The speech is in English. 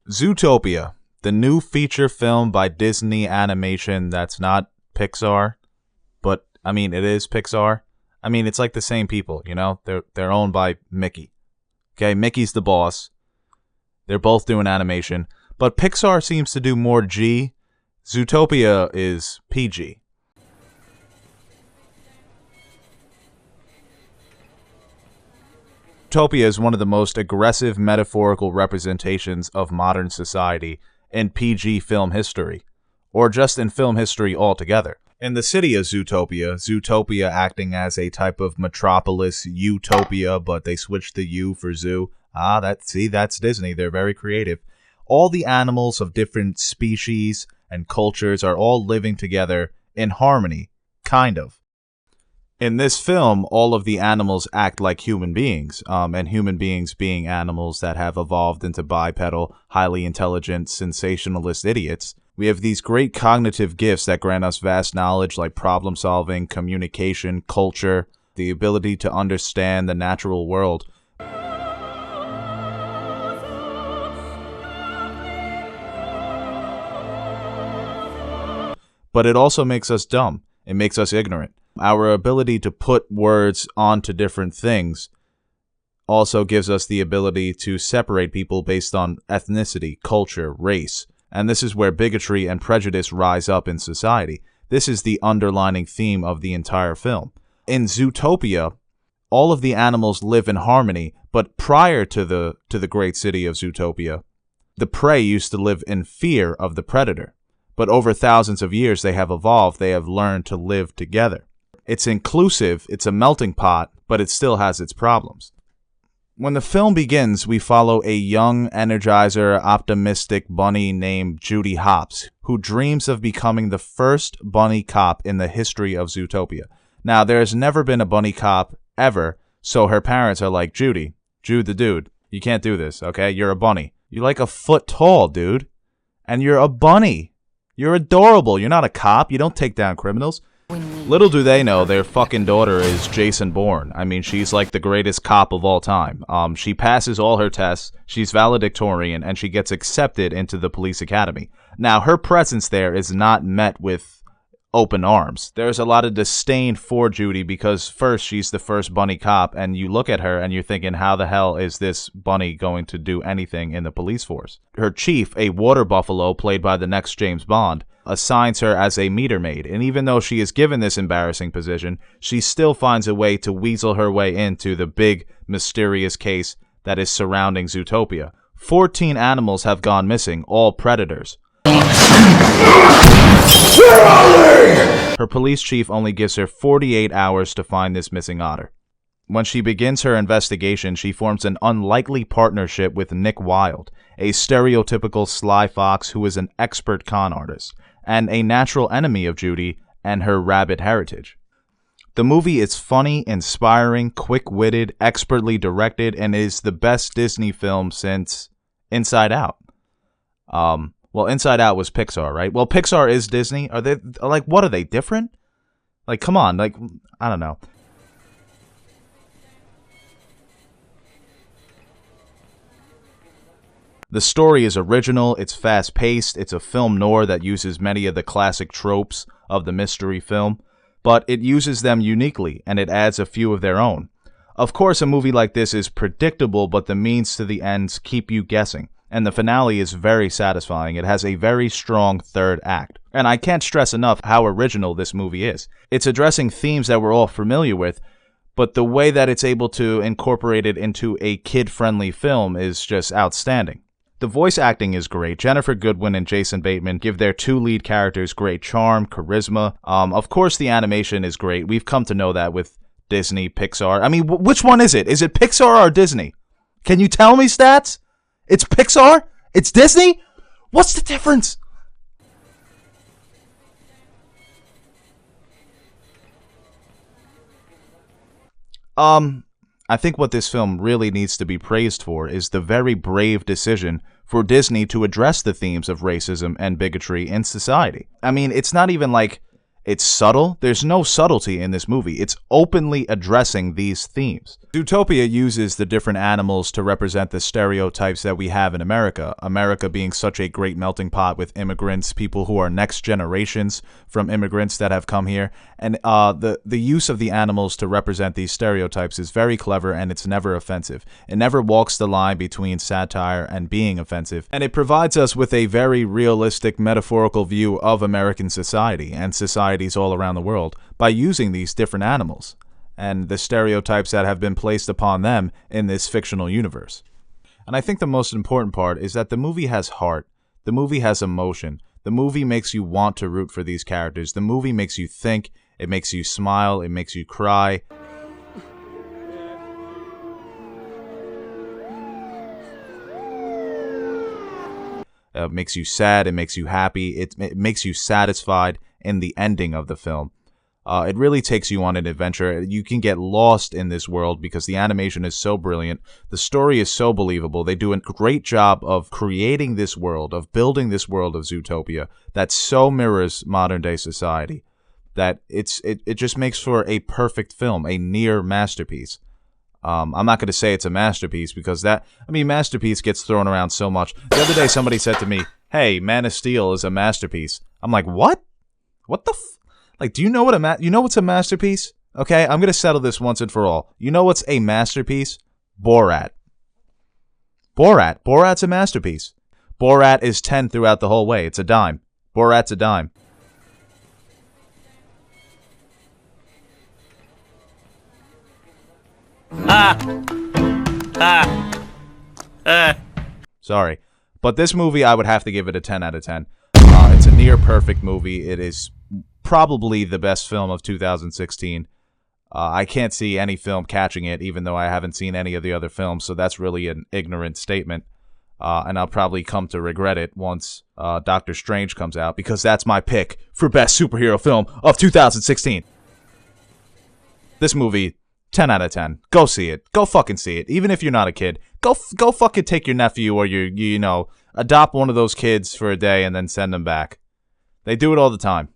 Zootopia, the new feature film by Disney Animation that's not Pixar, but I mean it is Pixar. I mean it's like the same people, you know? They're owned by Mickey. Okay, Mickey's the boss. They're both doing animation, but Pixar seems to do more G. Zootopia is PG. Zootopia is one of the most aggressive metaphorical representations of modern society in PG film history, or just in film history altogether. In the city of Zootopia, Zootopia acting as a type of metropolis utopia, but they switched the U for zoo. That's Disney. They're very creative. All the animals of different species and cultures are all living together in harmony, kind of. In this film, all of the animals act like human beings, and human beings being animals that have evolved into bipedal, highly intelligent, sensationalist idiots. We have these great cognitive gifts that grant us vast knowledge like problem solving, communication, culture, the ability to understand the natural world. But it also makes us dumb. It makes us ignorant. Our ability to put words onto different things also gives us the ability to separate people based on ethnicity, culture, race. And this is where bigotry and prejudice rise up in society. This is the underlining theme of the entire film. In Zootopia, all of the animals live in harmony, but prior to the great city of Zootopia, the prey used to live in fear of the predator. But over thousands of years, they have evolved. They have learned to live together. It's inclusive, it's a melting pot, but it still has its problems. When the film begins, we follow a young, energizer, optimistic bunny named Judy Hopps, who dreams of becoming the first bunny cop in the history of Zootopia. Now, there has never been a bunny cop ever, so her parents are like, Jude the dude, you can't do this, okay? You're a bunny. You're like a foot tall, dude. And you're a bunny. You're adorable. You're not a cop. You don't take down criminals. Little do they know their fucking daughter is Jason Bourne. I mean, she's like the greatest cop of all time. She passes all her tests, she's valedictorian, and she gets accepted into the police academy. Now, her presence there is not met with open arms. There's a lot of disdain for Judy because first, she's the first bunny cop, and you look at her and you're thinking, how the hell is this bunny going to do anything in the police force? Her chief, a water buffalo played by the next James Bond, assigns her as a meter maid, and even though she is given this embarrassing position, she still finds a way to weasel her way into the big, mysterious case that is surrounding Zootopia. 14 animals have gone missing, all predators. Her police chief only gives her 48 hours to find this missing otter. When she begins her investigation, she forms an unlikely partnership with Nick Wilde, a stereotypical sly fox who is an expert con artist, and a natural enemy of Judy and her rabbit heritage. The movie is funny, inspiring, quick-witted, expertly directed, and is the best Disney film since Inside Out. Well, Inside Out was Pixar, right? Well, Pixar is Disney. Are they, like, what are they, different? Like, come on, like, I don't know. The story is original, it's fast-paced, it's a film noir that uses many of the classic tropes of the mystery film, but it uses them uniquely, and it adds a few of their own. Of course, a movie like this is predictable, but the means to the ends keep you guessing, and the finale is very satisfying. It has a very strong third act. And I can't stress enough how original this movie is. It's addressing themes that we're all familiar with, but the way that it's able to incorporate it into a kid-friendly film is just outstanding. The voice acting is great. Jennifer Goodwin and Jason Bateman give their two lead characters great charm, charisma. Of course, the animation is great. We've come to know that with Disney, Pixar. I mean, which one is it? Is it Pixar or Disney? Can you tell me, Stats? It's Pixar? It's Disney? What's the difference? I think what this film really needs to be praised for is the very brave decision for Disney to address the themes of racism and bigotry in society. I mean, it's not even like it's subtle. There's no subtlety in this movie. It's openly addressing these themes. Zootopia uses the different animals to represent the stereotypes that we have in America. America being such a great melting pot with immigrants, people who are next generations from immigrants that have come here. And the use of the animals to represent these stereotypes is very clever, and it's never offensive. It never walks the line between satire and being offensive. And it provides us with a very realistic, metaphorical view of American society and societies all around the world by using these different animals and the stereotypes that have been placed upon them in this fictional universe. And I think the most important part is that the movie has heart. The movie has emotion. The movie makes you want to root for these characters. The movie makes you think. It makes you smile. It makes you cry. It makes you sad. It makes you happy. It makes you satisfied in the ending of the film. It really takes you on an adventure. You can get lost in this world because the animation is so brilliant. The story is so believable. They do a great job of creating this world, of building this world of Zootopia that so mirrors modern day society that it just makes for a perfect film, a near masterpiece. I'm not going to say it's a masterpiece because masterpiece gets thrown around so much. The other day somebody said to me, "Hey, Man of Steel is a masterpiece." I'm like, "What? What the Like, do you know what's a masterpiece? Okay, I'm going to settle this once and for all. You know what's a masterpiece? Borat. Borat's a masterpiece. Borat is 10 throughout the whole way. It's a dime. Borat's a dime. Sorry. But this movie, I would have to give it a 10 out of 10. It's a near perfect movie. It is probably the best film of 2016. I can't see any film catching it, even though I haven't seen any of the other films, so that's really an ignorant statement. And I'll probably come to regret it once Doctor Strange comes out, because that's my pick for best superhero film of 2016. This movie, 10 out of 10. Go see it. Go fucking see it. Even if you're not a kid, go fucking take your nephew or adopt one of those kids for a day and then send them back. They do it all the time.